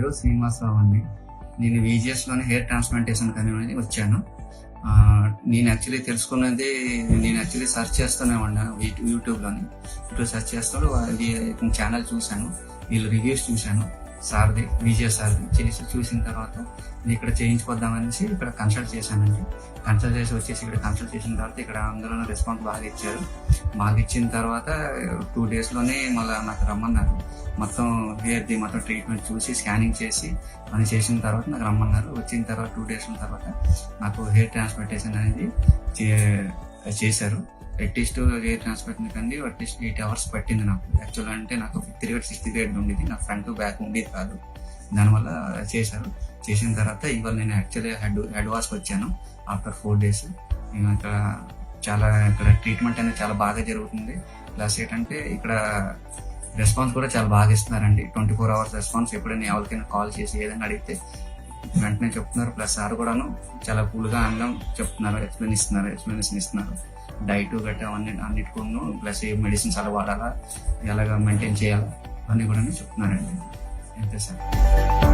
పేరు శ్రీనివాసరావు అండి. నేను విజిఎస్లోని హెయిర్ ట్రాన్స్ప్లాంటేషన్ కానీ వచ్చాను. నేను యాక్చువల్లీ సెర్చ్ చేస్తూనే ఉన్నాను యూట్యూబ్లోని. సెర్చ్ చేస్తాడు అది ఛానల్ చూశాను, వీళ్ళ రివ్యూస్ చూశాను సార్ది, విజయ సార్ది. చూసిన తర్వాత నేను ఇక్కడ చేయించుకొద్దామనేసి ఇక్కడ కన్సల్ట్ చేశానండి. కన్సల్ట్ చేసి ఇక్కడ కన్సల్ట్ చేసిన తర్వాత ఇక్కడ అందరూ రెస్పాన్స్ బాగా ఇచ్చారు. బాగా ఇచ్చిన తర్వాత 2 daysలోనే మళ్ళీ నాకు రమ్మన్నారు. మొత్తం హెయిర్ది మొత్తం ట్రీట్మెంట్ చూసి స్కానింగ్ చేసి అని చేసిన తర్వాత నాకు రమ్మన్నారు. వచ్చిన తర్వాత 2 days తర్వాత నాకు హెయిర్ ట్రాన్స్ప్లాంటేషన్ అనేది చేశారు. అట్లీస్ట్ హెయిర్ ట్రాన్స్ప్లాంట్ కండి అట్లీస్ట్ 8 hours పట్టింది నాకు. యాక్చువల్ అంటే నాకు 5th grade 6th grade ఉండేది, నాకు ఫ్రంట్ బ్యాక్ ఉండేది కాదు. దానివల్ల చేశారు. చేసిన తర్వాత ఇవాళ నేను యాక్చువల్లీ హెడ్ వాష్కి వచ్చాను ఆఫ్టర్ 4 days. నేను ఇక్కడ ట్రీట్మెంట్ అనేది చాలా బాగా జరుగుతుంది. ప్లస్ ఏంటంటే ఇక్కడ రెస్పాన్స్ కూడా చాలా బాగా ఇస్తున్నారండి. 24 hours రెస్పాన్స్. ఎప్పుడైనా ఎవరికైనా కాల్ చేసి ఏదైనా అడిగితే వెంటనే చెప్తున్నారు. ప్లస్ సార్ కూడాను చాలా కూల్గా అందం చెప్తున్నారు, ఎక్స్ప్లెనేషన్ ఇస్తున్నారు. డైట్ గట్రా అన్నిటికూను ప్లస్ ఏ మెడిసిన్స్ అలా వాడాలా, ఎలాగ మెయింటైన్ చేయాలా అన్నీ కూడా చెప్తున్నారండి. అంతే సార్.